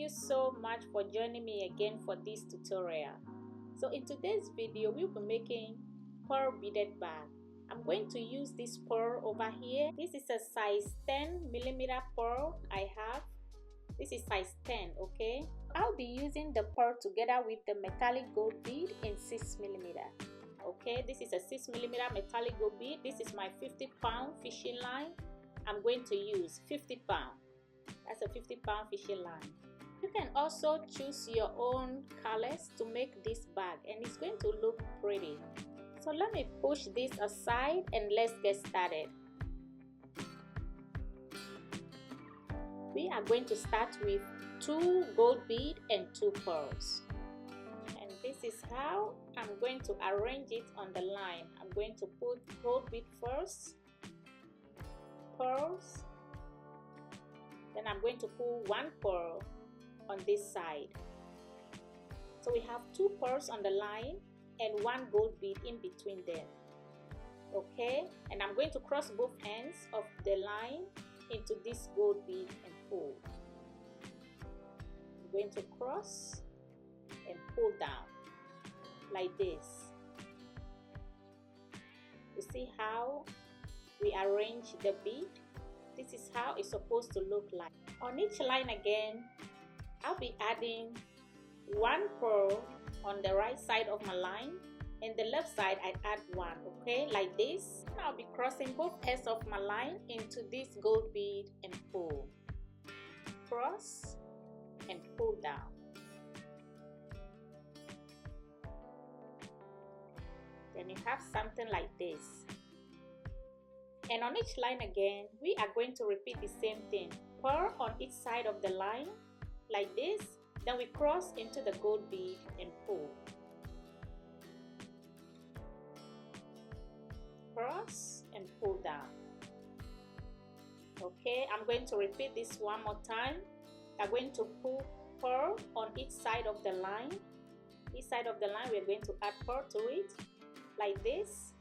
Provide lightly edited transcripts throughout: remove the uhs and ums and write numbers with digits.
you so much for joining me again for this tutorial. So in today's video, we'll be making pearl beaded bag. I'm going to use this pearl over here. This is a size 10mm pearl I have. This is size 10, okay? I'll be using the pearl together with the metallic gold bead in 6mm. Okay, this is a 6mm metallic gold bead. This is my 50-pound fishing line. I'm going to use 50 pounds. That's a 50-pound fishing line. You can also choose your own colors to make this bag, and it's going to look pretty. So let me push this aside and let's get started. We are going to start with 2 gold beads and 2 pearls. And this is how I'm going to arrange it on the line. I'm going to put gold bead first, pearls, then I'm going to put 1 pearl on this side. So we have 2 pearls on the line and 1 gold bead in between them. Okay, and I'm going to cross both ends of the line into this gold bead and pull. I'm going to cross and pull down like this. You see how we arrange the bead? This is how it's supposed to look like. On each line again, I'll be adding 1 pearl on the right side of my line, and the left side I add 1, okay, like this. I'll be crossing both ends of my line into this gold bead and pull. Cross and pull down. Then you have something like this. And on each line again, we are going to repeat the same thing. Pearl on each side of the line, like this. Then we cross into the gold bead and pull. Cross and pull down. Okay, I'm going to repeat this one more time. I'm going to pull pearl on each side of the line. Each side of the line, we're going to add pearl to it, like this.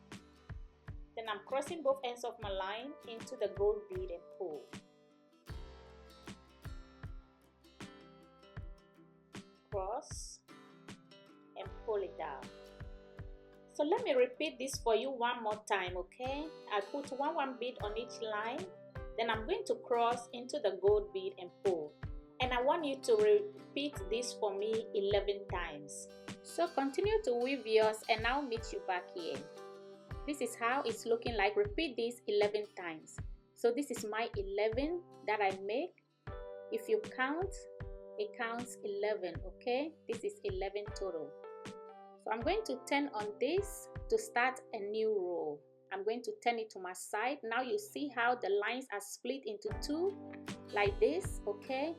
Then I'm crossing both ends of my line into the gold bead and pull. Cross and pull it down. So let me repeat this for you one more time, okay? I put one bead on each line, then I'm going to cross into the gold bead and pull. And I want you to repeat this for me 11 times. So continue to weave yours and I'll meet you back here. This is how it's looking like. Repeat this 11 times. So this is my 11 that I make. If you count, it counts 11, okay? This is 11 total. So I'm going to turn on this to start a new row. I'm going to turn it to my side. Now you see how the lines are split into 2 like this, okay?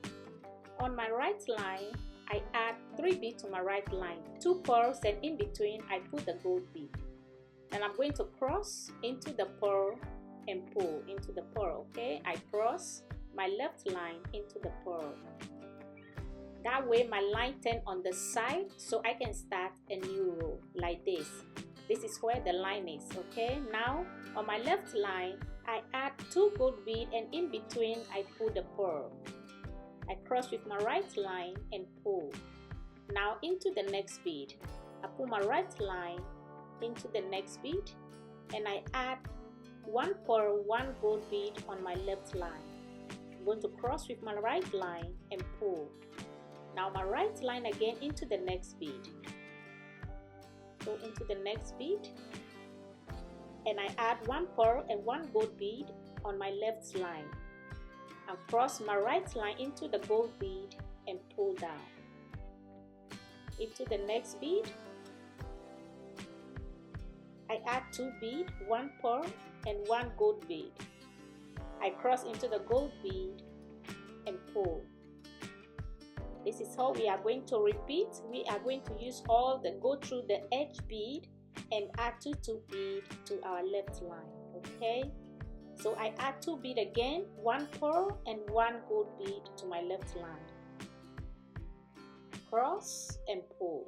On my right line, I add 3 beads to my right line, 2 pearls, and in between I put the gold bead. And I'm going to cross into the pearl and pull into the pearl, okay? I cross my left line into the pearl. That way my line turns on the side so I can start a new row like this. This is where the line is, okay? Now on my left line, I add 2 gold beads and in between I pull the pearl. I cross with my right line and pull. Now into the next bead. I pull my right line into the next bead and I add 1 pearl, 1 gold bead on my left line. I'm going to cross with my right line and pull. Now my right line again into the next bead. Go into the next bead and I add 1 pearl and 1 gold bead on my left line. And cross my right line into the gold bead and pull down. Into the next bead, I add 2 beads, 1 pearl and 1 gold bead. I cross into the gold bead and pull. This is how we are going to repeat. We are going to use go through the edge bead and add 2 beads to our left line, okay? So I add 2 beads again, 1 pearl and 1 gold bead to my left line. Cross and pull.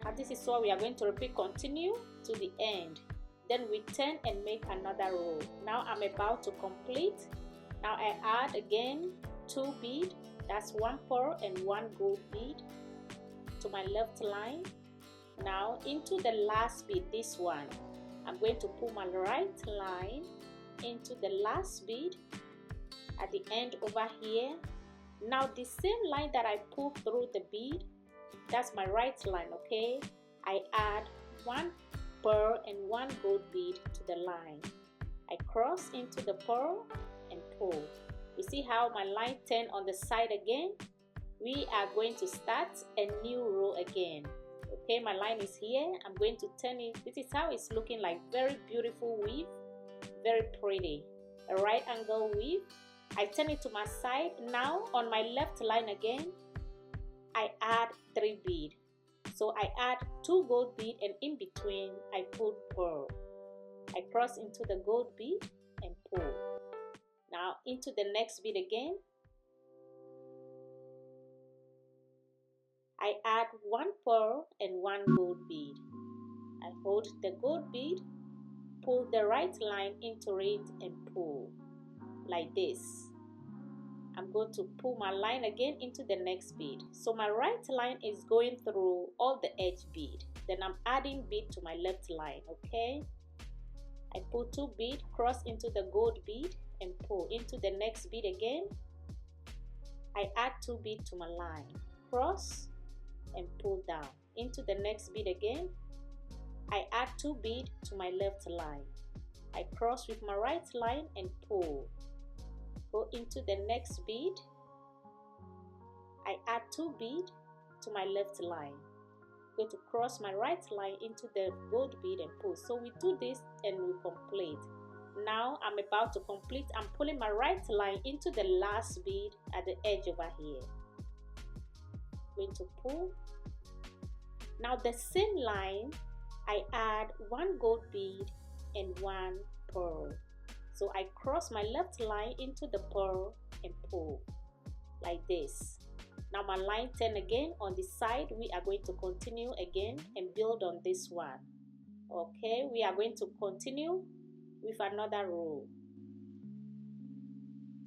And this is what we are going to repeat, continue to the end. Then we turn and make another row. Now I'm about to complete. Now I add again 2 bead, that's 1 pearl and 1 gold bead to my left line. Now into the last bead, this one, I'm going to pull my right line into the last bead at the end over here. Now the same line that I pulled through the bead, that's my right line, okay? I add 1 pearl and 1 gold bead to the line. I cross into the pearl and pull. You see how my line turned on the side again? We are going to start a new row again. Okay, my line is here. I'm going to turn it. This is how it's looking like. Very beautiful weave, very pretty. A right angle weave. I turn it to my side. Now on my left line again, I add 3 bead. So I add 2 gold bead and in between I put pearl. I cross into the gold bead and pull. Now into the next bead again. I add 1 pearl and 1 gold bead. I hold the gold bead, pull the right line into it and pull like this. I'm going to pull my line again into the next bead. So my right line is going through all the edge bead. Then I'm adding bead to my left line, okay? I pull 2 bead, cross into the gold bead and pull into the next bead again. I add 2 bead to my line, cross and pull down into the next bead again. I add 2 bead to my left line. I cross with my right line and pull. Go into the next bead. I add 2 bead to my left line. Go to cross my right line into the gold bead and pull. So we do this and we complete. Now I'm about to complete. I'm pulling my right line into the last bead at the edge over here. Going to pull. Now the same line, I add 1 gold bead and 1 pearl. So I cross my left line into the pearl and pull like this. Now my line turn again on the side. We are going to continue again and build on this one. Okay, we are going to continue with another row.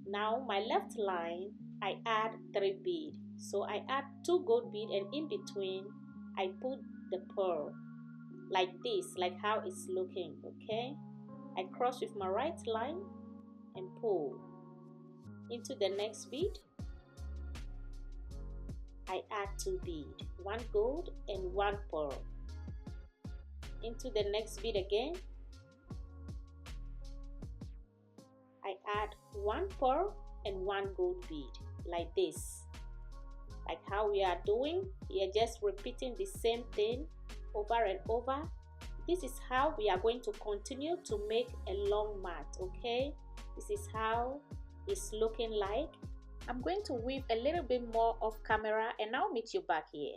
Now my left line, I add 3 bead. So I add 2 gold bead and in between I put the pearl like this, like how it's looking, okay? I cross with my right line and pull into the next bead. I add 2 bead, 1 gold and 1 pearl. Into the next bead again, I add 1 pearl and 1 gold bead like this, like how we are doing. We are just repeating the same thing over and over. This is how we are going to continue to make a long mat, okay? This is how it's looking like. I'm going to weave a little bit more off camera and I'll meet you back here.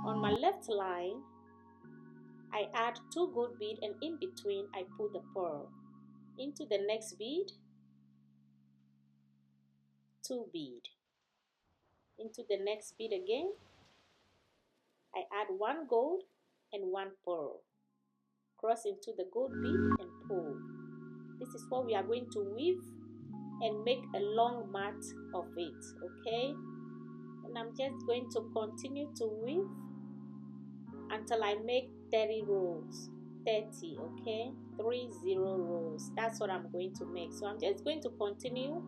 On my left line, I add 2 gold bead and in between I put the pearl. Into the next bead, 2 bead. Into the next bead again, I add 1 gold and 1 pearl. Cross into the gold bead and pull. This is what we are going to weave and make a long mat of it, okay? And I'm just going to continue to weave until I make 30 rows. 30, okay? 30 rows. That's what I'm going to make. So I'm just going to continue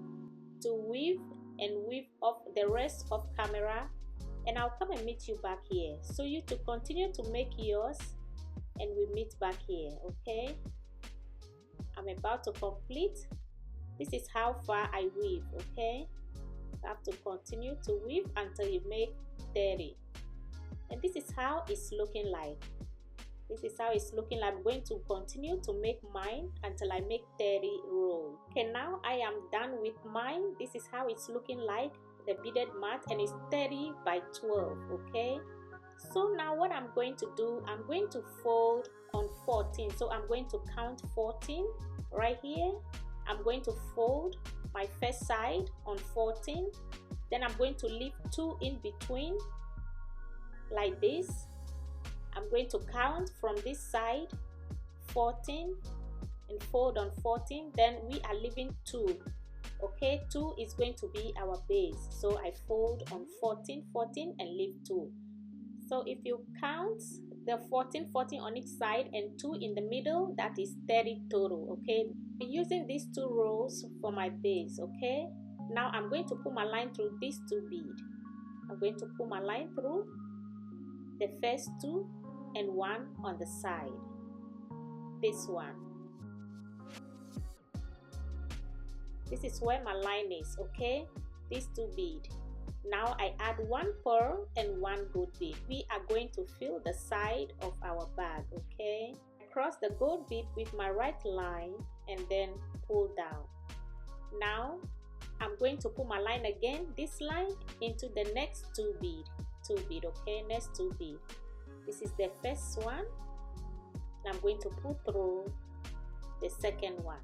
to weave and weave off the rest of camera, and I'll come and meet you back here. So you to continue to make yours and we meet back here, okay? I'm about to complete. This is how far I weave, okay? You have to continue to weave until you make 30. And this is how it's looking like. This is how it's looking like. I'm going to continue to make mine until I make 30 rows. Okay, now I am done with mine. This is how it's looking like, the beaded mat, and it's 30 by 12, okay? So now what I'm going to do, I'm going to fold on 14. So I'm going to count 14 right here. I'm going to fold my first side on 14. Then I'm going to leave 2 in between like this. I'm going to count from this side 14, and fold on 14, then we are leaving 2. Okay, 2 is going to be our base, so I fold on 14 and leave 2. So if you count the 14 on each side and 2 in the middle, that is 30 total. Okay, I'm using these 2 rows for my base. Okay, now I'm going to pull my line through these 2 beads. I'm going to pull my line through the first 2 and 1 on the side. This one. This is where my line is. Okay, these 2 beads. Now I add 1 pearl and 1 gold bead. We are going to fill the side of our bag. Okay, cross the gold bead with my right line and then pull down. Now I'm going to pull my line again, this line into the next 2 bead. Okay, next 2 bead. This is the first one. I'm going to pull through the second one.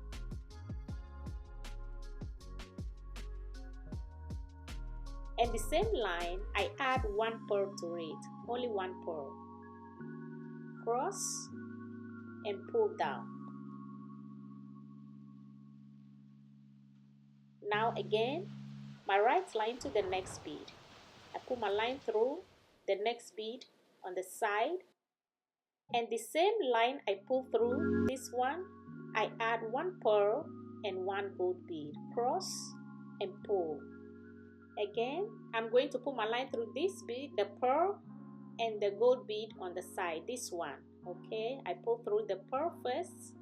And the same line, I add 1 pearl to it, only 1 pearl. Cross and pull down. Now again, my right line to the next bead. I pull my line through the next bead on the side, and the same line I pull through this one, I add 1 pearl and 1 gold bead. Cross and pull. Again, I'm going to pull my line through this bead, the pearl and the gold bead on the side, this one. Okay, I pull through the pearl first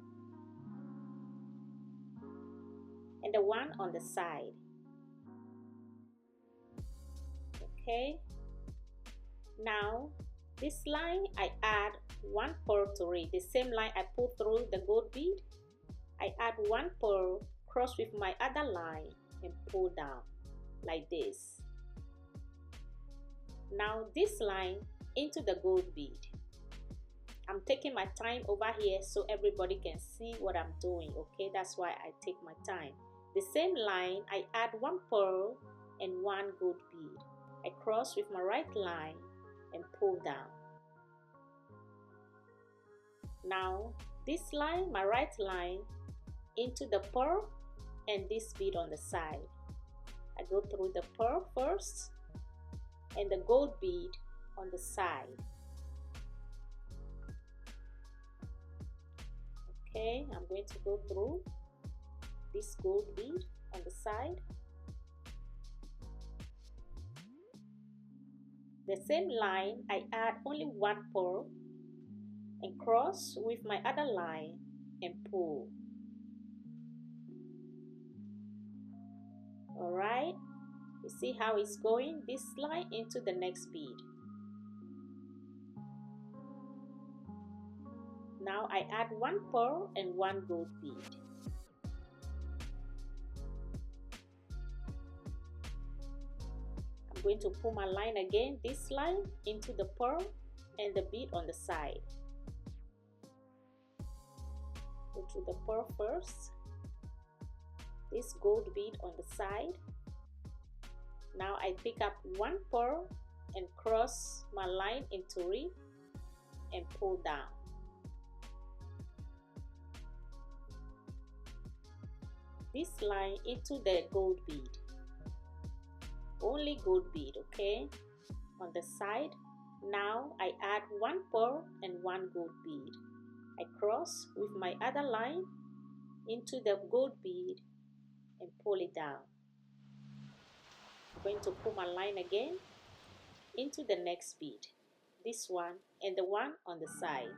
and the one on the side. Okay, now this line I add 1 pearl to it. The same line I pull through the gold bead, I add 1 pearl, cross with my other line and pull down like this. Now this line into the gold bead. I'm taking my time over here so everybody can see what I'm doing. Okay, that's why I take my time. The same line, I add 1 pearl and 1 gold bead. I cross with my right line and pull down. Now this line, my right line, into the pearl and this bead on the side. I go through the pearl first and the gold bead on the side. Okay, I'm going to go through this gold bead on the side. The same line, I add only 1 pearl and cross with my other line and pull. Alright, you see how it's going, this line into the next bead. Now I add 1 pearl and 1 gold bead. I'm going to pull my line again, this line into the pearl and the bead on the side. Go to the pearl first, this gold bead on the side. Now I pick up 1 pearl and cross my line into it and pull down. This line into the gold bead, only gold bead, okay, on the side. Now I add 1 pearl and 1 gold bead. I cross with my other line into the gold bead and pull it down. I'm going to pull my line again into the next bead, this one and the one on the side.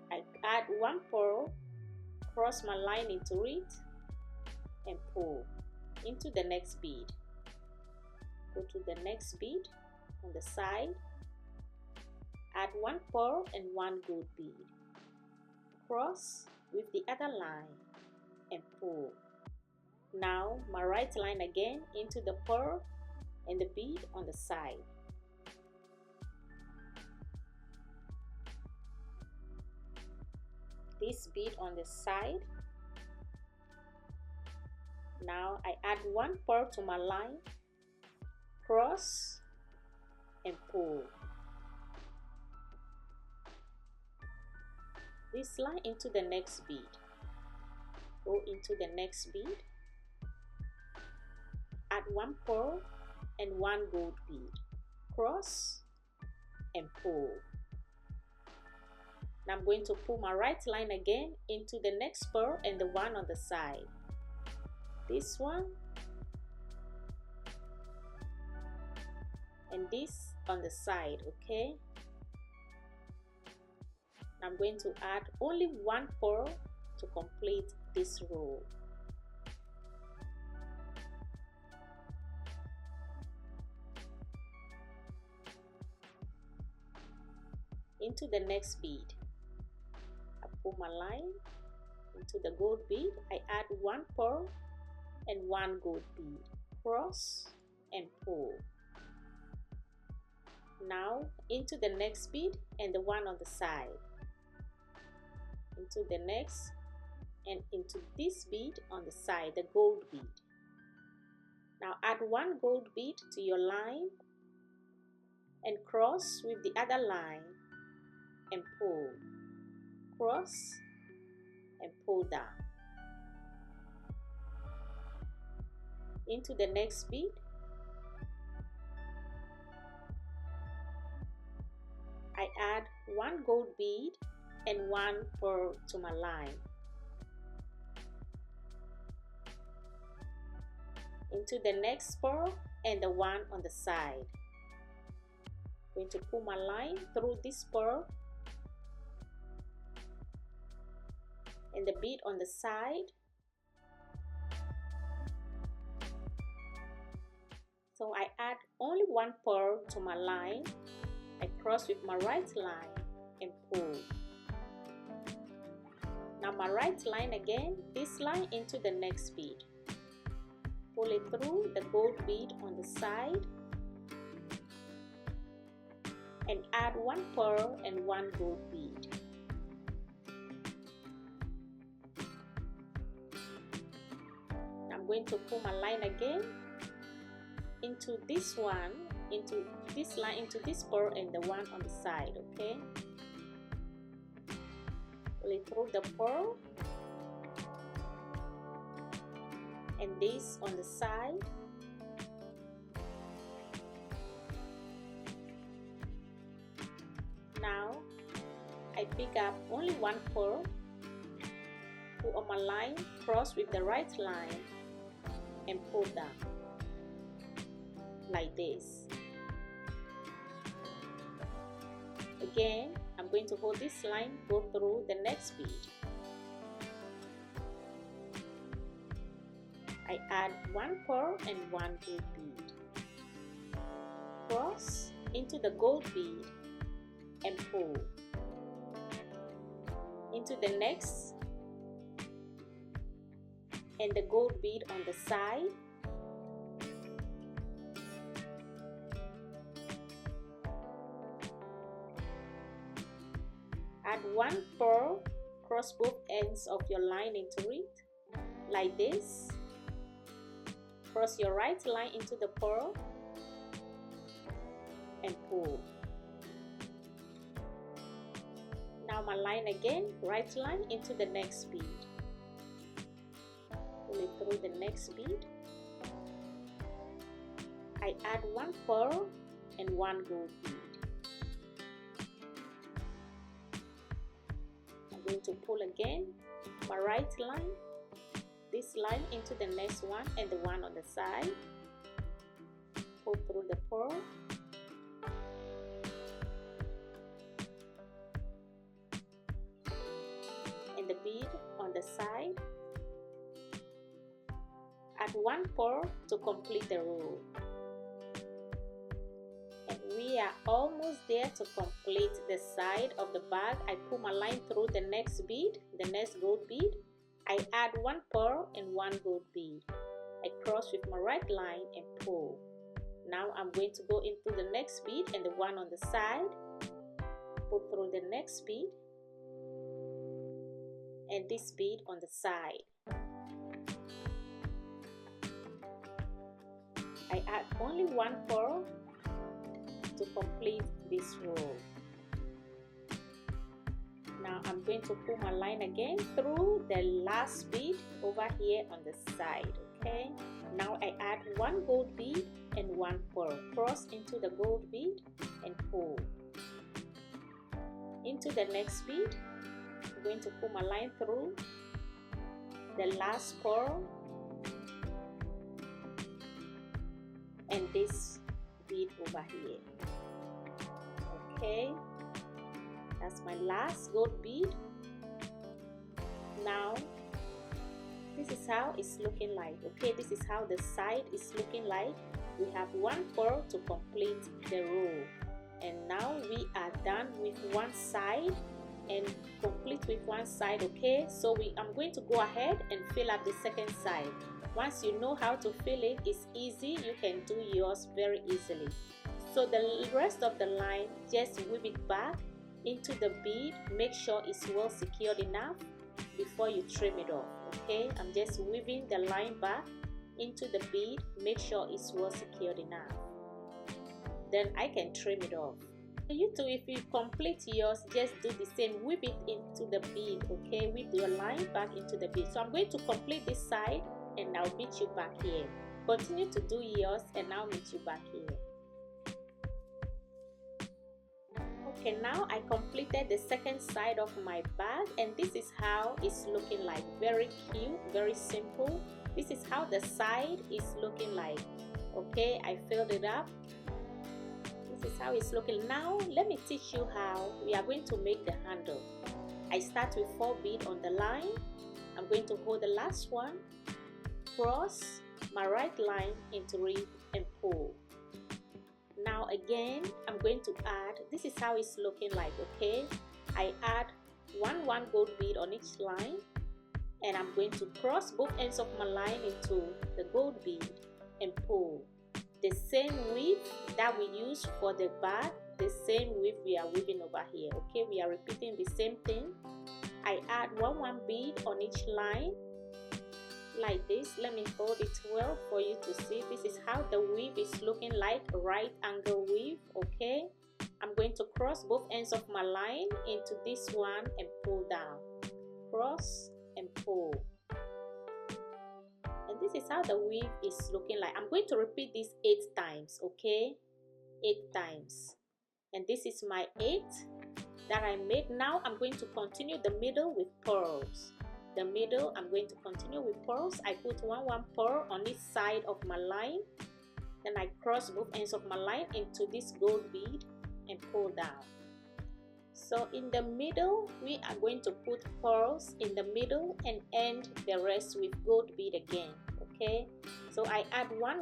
I add 1 pearl, cross my line into it and pull into the next bead. Go to the next bead on the side, add 1 pearl and 1 gold bead. Cross with the other line and pull. Now my right line again into the pearl and the bead on the side. This bead on the side. Now I add 1 pearl to my line, cross and pull. This line into the next bead. Go into the next bead, add 1 pearl and 1 gold bead, cross and pull. Now I'm going to pull my right line again into the next pearl and the one on the side. This one and this on the side, okay? Now I'm going to add only 1 pearl to complete this row. Into the next bead, I pull my line into the gold bead, I add 1 pearl and 1 gold bead, cross and pull. Now into the next bead and the one on the side, into the next and into this bead on the side, the gold bead. Now add 1 gold bead to your line and cross with the other line and pull, cross and pull down. Into the next bead, I add 1 gold bead and 1 pearl to my line. Into the next pearl and the one on the side. I'm going to pull my line through this pearl and the bead on the side. So I add only 1 pearl to my line. I cross with my right line and pull. Now my right line again, this line into the next bead. Pull it through the gold bead on the side and add 1 pearl and 1 gold bead. I'm going to pull my line again into this one, into this line, into this pearl and the one on the side, okay? Pull it through the pearl and this on the side. Now I pick up only 1 pearl, put on my line, cross with the right line and pull down like this. Again, I'm going to hold this line, go through the next bead. I add 1 pearl and 1 gold bead, cross into the gold bead and pull into the next and the gold bead on the side. Add 1 pearl, cross both ends of your line into it like this. Cross your right line into the pearl and pull. Now my line again, right line into the next bead. Pull it through the next bead. I add 1 pearl and 1 gold bead. I'm going to pull again my right line, this line into the next one and the one on the side. Pull through the pearl and the bead on the side. Add 1 pearl to complete the row. And we are almost there to complete the side of the bag. I pull my line through the next bead, the next gold bead. I add 1 pearl and 1 gold bead. I cross with my right line and pull. Now I'm going to go into the next bead and the one on the side. Pull through the next bead and this bead on the side. I add only one pearl to complete this row. Now I'm going to pull my line again through the last bead over here on the side. Okay, now I add one gold bead and one pearl. Cross into the gold bead and pull into the next bead. I'm going to pull my line through the last pearl and this bead over here. Okay, that's my last gold bead. Now this is how it's looking like. Okay, this is how the side is looking like. We have one pearl to complete the row, and now we are done with one side and complete with one side. Okay, so I'm going to go ahead and fill up the second side. Once you know how to fill it, it's easy. You can do yours very easily. So the rest of the line, just whip it back into the bead. Make sure it's well secured enough before you trim it off. Okay, I'm just weaving the line back into the bead. Make sure it's well secured enough, then I can trim it off. You too, if you complete yours, just do the same. Whip it into the bead. Okay, whip your line back into the bead. So I'm going to complete this side and I'll meet you back here. Continue to do yours and I'll meet you back here. Okay, now I completed the second side of my bag, and this is how it's looking like. Very cute, very simple. This is how the side is looking like. Okay, I filled it up. This is how it's looking. Now let me teach you how we are going to make the handle. I start with 4 beads on the line. I'm going to hold the last one, cross my right line into it and pull. Now again, I'm going to add, this is how it's looking like. Okay, I add one gold bead on each line, and I'm going to cross both ends of my line into the gold bead and pull. The same weave that we use for the bag, the same weave we are weaving over here. Okay, we are repeating the same thing. I add one bead on each line like this. Let me hold it well for you to see. This is how the weave is looking like, right angle weave. Okay, I'm going to cross both ends of my line into this one and pull down, cross and pull, and this is how the weave is looking like. I'm going to repeat this 8 times. Okay, 8 times, and this is my 8 that I made. Now I'm going to continue the middle with pearls. The middle, I'm going to continue with pearls. I put one pearl on each side of my line, then I cross both ends of my line into this gold bead and pull down. So in the middle, we are going to put pearls in the middle and end the rest with gold bead again. Okay, so I add one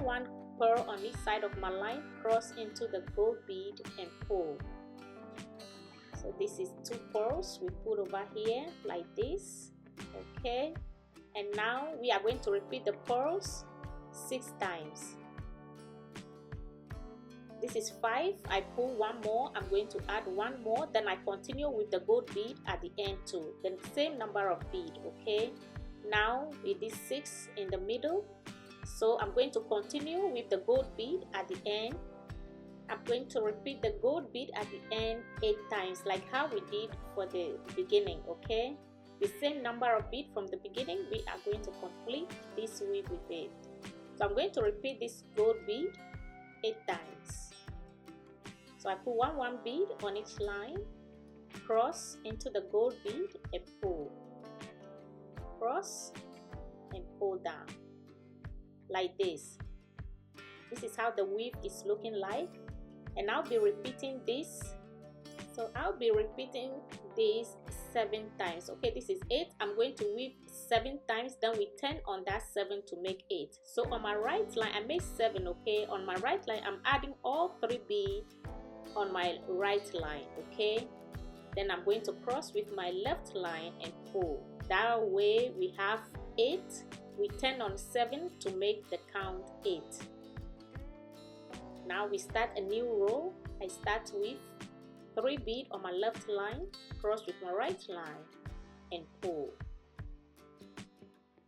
pearl on each side of my line, cross into the gold bead and pull. So this is 2 pearls we put over here like this. Okay, and now we are going to repeat the pearls 6 times. This is 5. I pull one more. I'm going to add one more, then I continue with the gold bead at the end too, the same number of bead. Okay, now it is 6 in the middle, so I'm going to continue with the gold bead at the end. I'm going to repeat the gold bead at the end 8 times, like how we did for the beginning. Okay, the same number of beads from the beginning, we are going to complete this weave with it. So I'm going to repeat this gold bead 8 times. So I put one bead on each line, cross into the gold bead and pull, cross and pull down like this. This is how the weave is looking like, and I'll be repeating this. So I'll be repeating this 7 times. Okay, this is 8. I'm going to weave 7 times, then we turn on that 7 to make 8. So on my right line, I made 7. Okay, on my right line, I'm adding all 3 beads on my right line. Okay, then I'm going to cross with my left line and pull. That way we have 8. We turn on 7 to make the count 8. Now we start a new row. I start with 3 beads on my left line, cross with my right line and pull.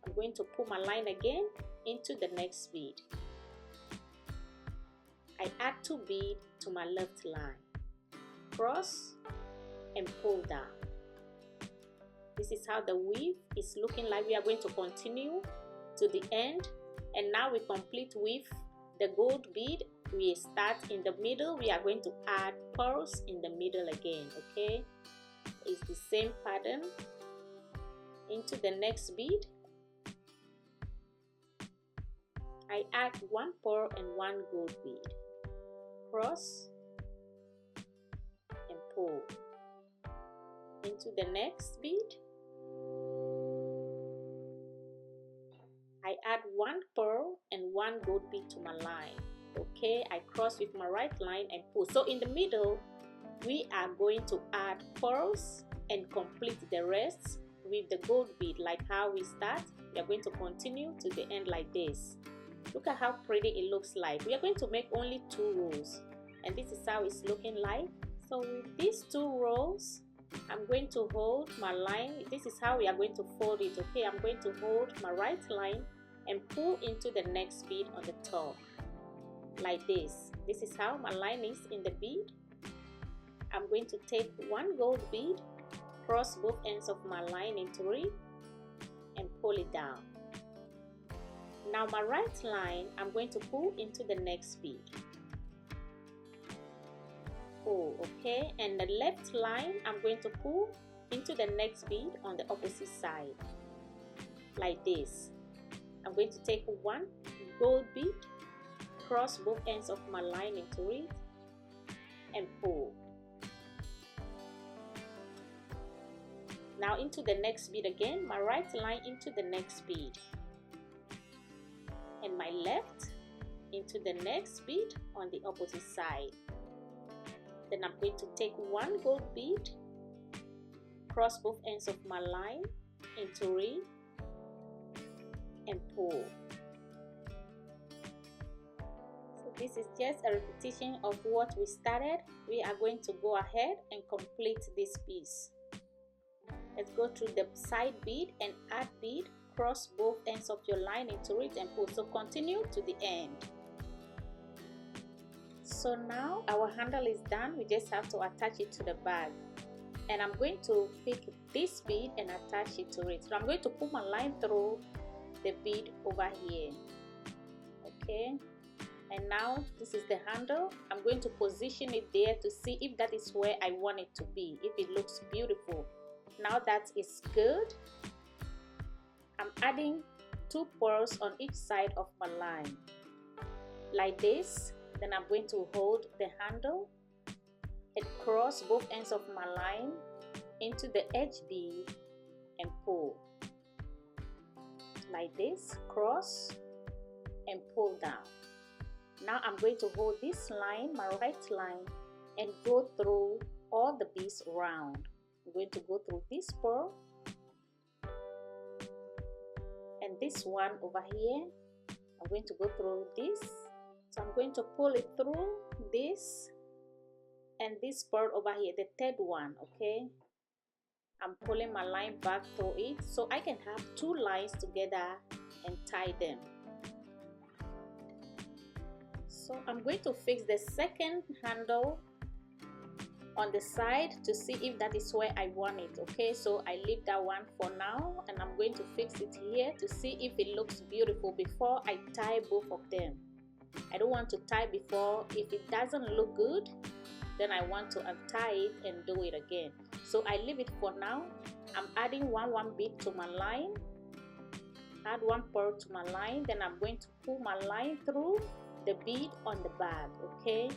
I'm going to pull my line again into the next bead. I add 2 beads to my left line, cross and pull down. This is how the weave is looking like. We are going to continue to the end, and now we complete with the gold bead. We start in the middle. We are going to add pearls in the middle again. Okay, it's the same pattern. Into the next bead, I add 1 pearl and 1 gold bead, cross and pull. Into the next bead, I add 1 pearl and 1 gold bead to my line. Okay, I cross with my right line and pull. So in the middle, we are going to add pearls and complete the rest with the gold bead. Like how we start, we are going to continue to the end like this. Look at how pretty it looks like. We are going to make only 2 rows, and this is how it's looking like. So with these 2 rows, I'm going to hold my line. This is how we are going to fold it. Okay, I'm going to hold my right line and pull into the next bead on the top like this. This is how my line is in the bead. I'm going to take 1 gold bead, cross both ends of my line into it and pull it down. Now my right line, I'm going to pull into the next bead. Pull, okay, and the left line, I'm going to pull into the next bead on the opposite side like this. I'm going to take 1 gold bead, cross both ends of my line into it and pull. Now into the next bead again, my right line into the next bead, and my left into the next bead on the opposite side. Then I'm going to take 1 gold bead, cross both ends of my line into it and pull. So this is just a repetition of what we started. We are going to go ahead and complete this piece. Let's go through the side bead and add bead, cross both ends of your line into it and pull. So continue to the end. So now our handle is done. We just have to attach it to the bag, and I'm going to pick this bead and attach it to it. So I'm going to put my line through the bead over here. Okay, and now this is the handle. I'm going to position it there to see if that is where I want it to be, if it looks beautiful. Now that is good, I'm adding 2 pearls on each side of my line like this. Then I'm going to hold the handle and cross both ends of my line into the edge bead and pull like this, cross and pull down. Now I'm going to hold this line, my right line, and go through all the beads around. I'm going to go through this pearl and this one over here. I'm going to go through this. So I'm going to pull it through this and this pearl over here, the 3rd one. Okay, I'm pulling my line back through it so I can have 2 lines together and tie them. So I'm going to fix the 2nd handle on the side to see if that is where I want it. Okay, so I leave that one for now, and I'm going to fix it here to see if it looks beautiful before I tie both of them. I don't want to tie before. If it doesn't look good, then I want to untie it and do it again. So I leave it for now. I'm adding 1 bead to my line, add 1 pearl to my line, then I'm going to pull my line through the bead on the bag. Okay,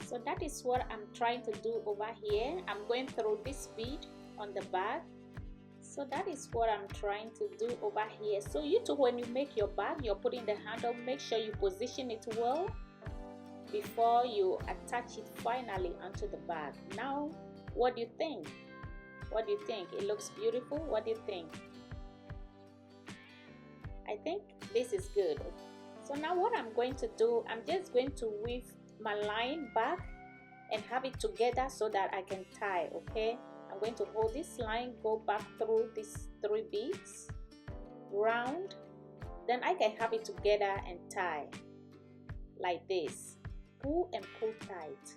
so that is what I'm trying to do over here. I'm going through this bead on the bag. So that is what I'm trying to do over here. So you too, when you make your bag, you're putting the handle, make sure you position it well before you attach it finally onto the bag. Now, what do you think? What do you think? It looks beautiful. What do you think? I think this is good. So now what I'm going to do, I'm just going to weave my line back and have it together so that I can tie. Okay, I'm going to hold this line, go back through these 3 beads round, then I can have it together and tie like this. Pull and pull tight.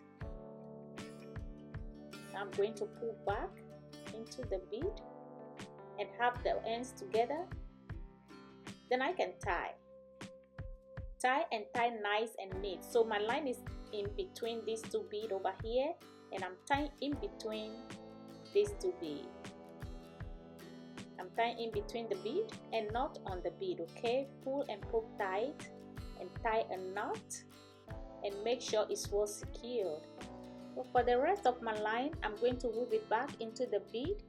I'm going to pull back into the bead and have the ends together. Then I can tie and tie nice and neat. So my line is in between these two beads over here, and I'm tying in between these two beads. I'm tying in between the bead and not on the bead, okay? Pull and pull tight and tie a knot and make sure it's well secured. So for the rest of my line, I'm going to weave it back into the bead.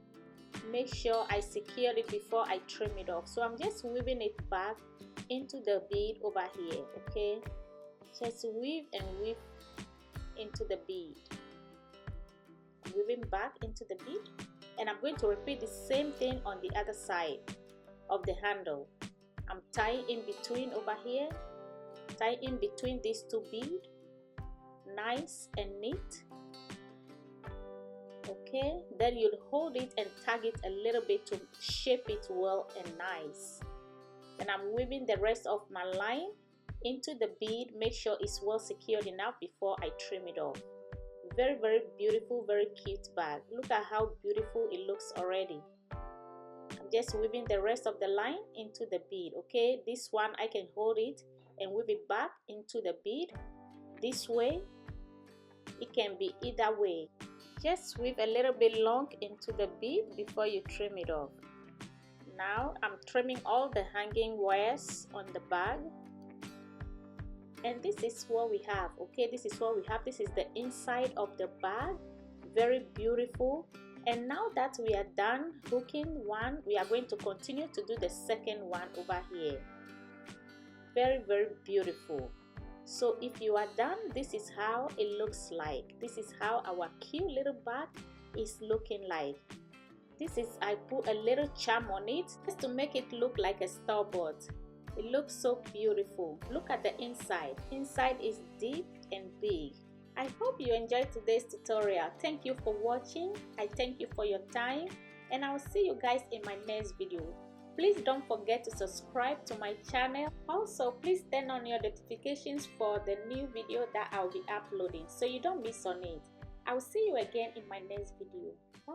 Make sure I secure it before I trim it off. So I'm just weaving it back into the bead over here, okay? Just weave and weave into the bead. Weaving back into the bead, and I'm going to repeat the same thing on the other side of the handle. I'm tying in between over here, tie in between these two beads, nice and neat. Okay, then you'll hold it and tag it a little bit to shape it well and nice. Then I'm weaving the rest of my line into the bead. Make sure it's well secured enough before I trim it off. Very, very beautiful, very cute bag. Look at how beautiful it looks already. I'm just weaving the rest of the line into the bead, okay? This one I can hold it and weave it back into the bead this way. It can be either way. Just weave a little bit long into the bead before you trim it off. Now I'm trimming all the hanging wires on the bag, and this is what we have, okay? This is what we have. This is the inside of the bag. Very beautiful. And now that we are done hooking one, we are going to continue to do the second one over here. Very, very beautiful. So if you are done, this is how it looks like. This is how our cute little bag is looking like. This is, I put a little charm on it just to make it look like a starboard. It looks so beautiful. Look at the inside. Inside is deep and big. I hope you enjoyed today's tutorial. Thank you for watching. I thank you for your time, and I will see you guys in my next video. Please don't forget to subscribe to my channel. Also, please turn on your notifications for the new video that I'll be uploading so you don't miss on it. I will see you again in my next video. Bye.